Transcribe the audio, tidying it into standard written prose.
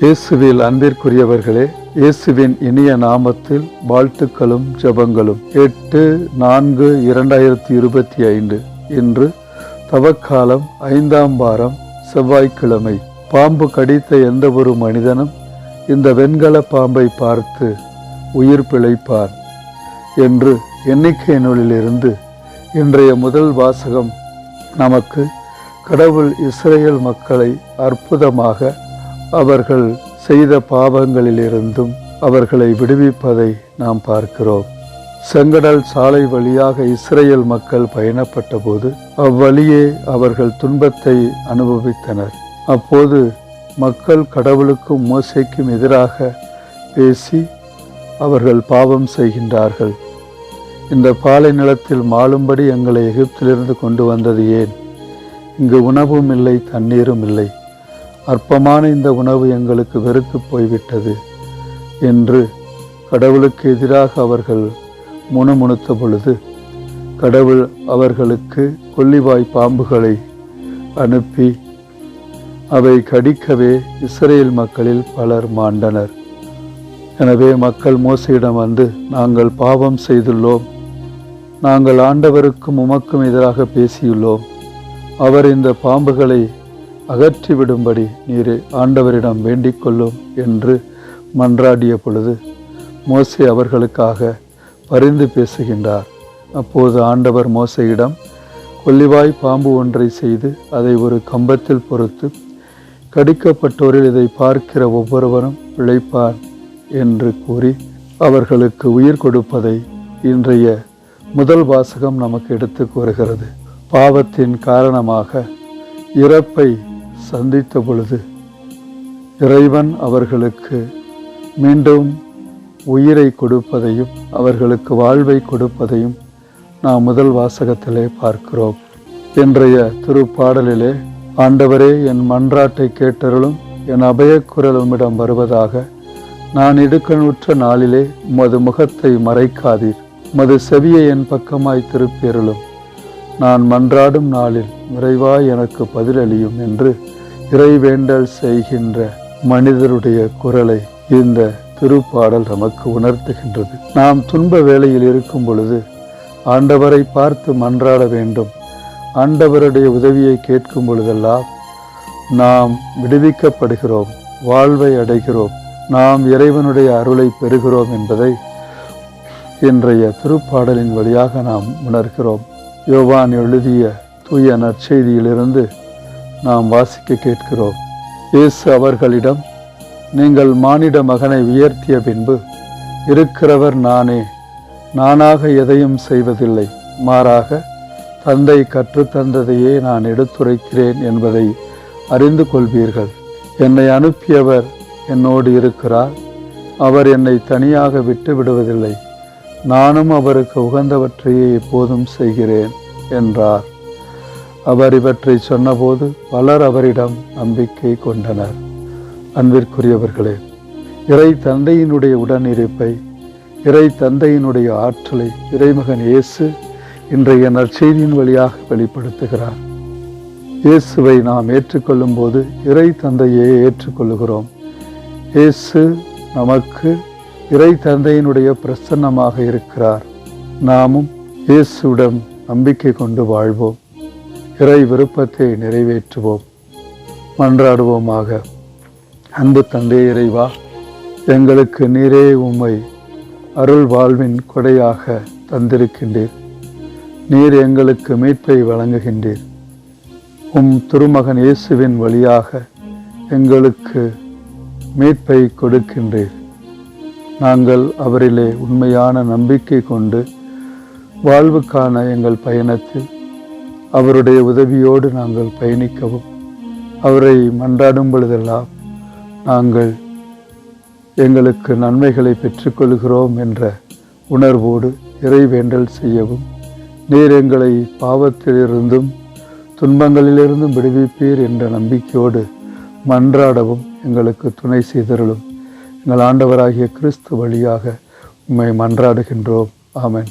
இயேசுவில் அன்பிற்குரியவர்களே, இயேசுவின் இனிய நாமத்தில் வாழ்த்துக்களும் ஜெபங்களும். 8/4/2025 இன்று தவக்காலம் 5ஆம் வாரம் செவ்வாய்க்கிழமை. பாம்பு கடித்த எந்த ஒரு மனிதனும் இந்த வெண்கல பாம்பை பார்த்து உயிர் பிழைப்பார் என்று எண்ணிக்கை நூலிலிருந்து இன்றைய முதல் வாசகம் நமக்கு கடவுள் இஸ்ரேல் மக்களை அற்புதமாக அவர்கள் செய்த பாவங்களிலிருந்தும் அவர்களை விடுவிப்பதை நாம் பார்க்கிறோம். செங்கடல் சாலை வழியாக இஸ்ரேல் மக்கள் பயணப்பட்ட போது அவ்வழியே அவர்கள் துன்பத்தை அனுபவித்தனர். அப்போது மக்கள் கடவுளுக்கும் மோசேக்கும் எதிராக பேசி அவர்கள் பாவம் செய்கின்றார்கள். இந்த பாலை நிலத்தில் மாளும்படி எங்களை எகிப்திலிருந்து கொண்டு வந்தது ஏன்? இங்கு உணவும் இல்லை, தண்ணீரும் இல்லை. அற்பமான இந்த உணவு எங்களுக்கு வெறுத்து போய்விட்டது என்று கடவுளுக்கு எதிராக அவர்கள் முணுமுணுத்த பொழுது கடவுள் அவர்களுக்கு கொல்லிவாய் பாம்புகளை அனுப்பி அவை கடிக்கவே இஸ்ரேல் மக்களில் பலர் மாண்டனர். எனவே மக்கள் மோசேயிடம் வந்து, நாங்கள் பாவம் செய்துள்ளோம், நாங்கள் ஆண்டவருக்கும் உமக்கும் எதிராக பேசியுள்ளோம், அவர் இந்த பாம்புகளை அகற்றிவிடும்படி நீர் ஆண்டவரிடம் வேண்டிக் கொள்ளும் என்று மன்றாடிய பொழுது மோசே அவர்களுக்காக பரிந்து பேசுகின்றார். அப்போது ஆண்டவர் மோசேயிடம் கொல்லிவாய் பாம்பு ஒன்றை செய்து அதை ஒரு கம்பத்தில் பொறுத்து கடிக்கப்பட்டோரில் இதை பார்க்கிற ஒவ்வொருவரும் பிழைப்பான் என்று கூறி அவர்களுக்கு உயிர் கொடுப்பதை இன்றைய முதல் வாசகம் நமக்கு எடுத்து கூறுகிறது. பாவத்தின் காரணமாக இறப்பை சந்தித்த பொழுது இறைவன் அவர்களுக்கு மீண்டும் உயிரை கொடுப்பதையும் அவர்களுக்கு வாழ்வை கொடுப்பதையும் நாம் முதல் வாசகத்திலே பார்க்கிறோம். இன்றைய திருப்பாடலிலே, ஆண்டவரே என் மன்றாட்டை கேட்டருளும், என் அபயக்குரலுமிடம் வருவதாக, நான் இடுக்கணுற்ற நாளிலே உமது முகத்தை மறைக்காதீர், உமது செவியை என் பக்கமாய் திருப்பியருளும், நான் மன்றாடும் நாளில் விரைவாய் எனக்கு பதிலளியும் என்று இறைவேண்டல் செய்கின்ற மனிதருடைய குரலை இந்த திருப்பாடல் நமக்கு உணர்த்துகின்றது. நாம் துன்ப வேளையில் இருக்கும் பொழுது ஆண்டவரை பார்த்து மன்றாட வேண்டும். ஆண்டவருடைய உதவியை கேட்கும் பொழுதெல்லாம் நாம் விடுவிக்கப்படுகிறோம், வாழ்வை அடைகிறோம், நாம் இறைவனுடைய அருளை பெறுகிறோம் என்பதை இன்றைய திருப்பாடலின் வழியாக நாம் உணர்கிறோம். யோவான் எழுதிய தூய நற்செய்தியிலிருந்து நாம் வாசிக்க கேட்கிறோம். இயேசு அவர்களிடம், நீங்கள் மானிட மகனை உயர்த்திய பின்பு இருக்கிறவர் நானே, நானாக எதையும் செய்வதில்லை, மாறாக தந்தை கற்றுத்தந்ததையே நான் எடுத்துரைக்கிறேன் என்பதை அறிந்து கொள்வீர்கள். என்னை அனுப்பியவர் என்னோடு இருக்கிறார், அவர் என்னை தனியாக விட்டு விடுவதில்லை, நானும் அவருக்கு உகந்தவற்றையே எப்போதும் செய்கிறேன் என்றார். அவர் இவற்றை சொன்னபோது பலர் அவரிடம் நம்பிக்கை கொண்டனர். அன்பிற்குரியவர்களே, இறை தந்தையினுடைய உடனிருப்பை, இறை தந்தையினுடைய ஆற்றலை இறைமகன் இயேசு இன்றைய நற்செய்தியின் வழியாக வெளிப்படுத்துகிறார். இயேசுவை நாம் ஏற்றுக்கொள்ளும் போது இறை தந்தையை ஏற்றுக்கொள்ளுகிறோம். இயேசு நமக்கு இறை தந்தையினுடைய பிரசன்னமாக இருக்கிறார். நாமும் இயேசுவிடம் நம்பிக்கை கொண்டு வாழ்வோம், இறை விருப்பத்தை நிறைவேற்றுவோம். மன்றாடுவோமாக. அன்பு தந்தை இறைவா, எங்களுக்கு நீரே உம்மை அருள் வாழ்வின் கொடையாக தந்திருக்கின்றீர். நீர் எங்களுக்கு மீட்பை வழங்குகின்றீர். உம் திருமகன் இயேசுவின் வழியாக எங்களுக்கு மீட்பை கொடுக்கின்றீர். நாங்கள் அவரிலே உண்மையான நம்பிக்கை கொண்டு வாழ்வுக்கான எங்கள் பயணத்தில் அவருடைய உதவியோடு நாங்கள் பயணிக்கவும், அவரை மன்றாடும் பொழுதெல்லாம் நாங்கள் எங்களுக்கு நன்மைகளை பெற்றுக்கொள்கிறோம் என்ற உணர்வோடு இறைவேண்டல் செய்யவும், நீர் எங்களை பாவத்திலிருந்தும் துன்பங்களிலிருந்தும் விடுவிப்பீர் என்ற நம்பிக்கையோடு மன்றாடவும் எங்களுக்கு துணை செய்தருளும். எங்கள் ஆண்டவராகிய கிறிஸ்து வழியாக உம்மை மன்றாடுகின்றோம். ஆமென்.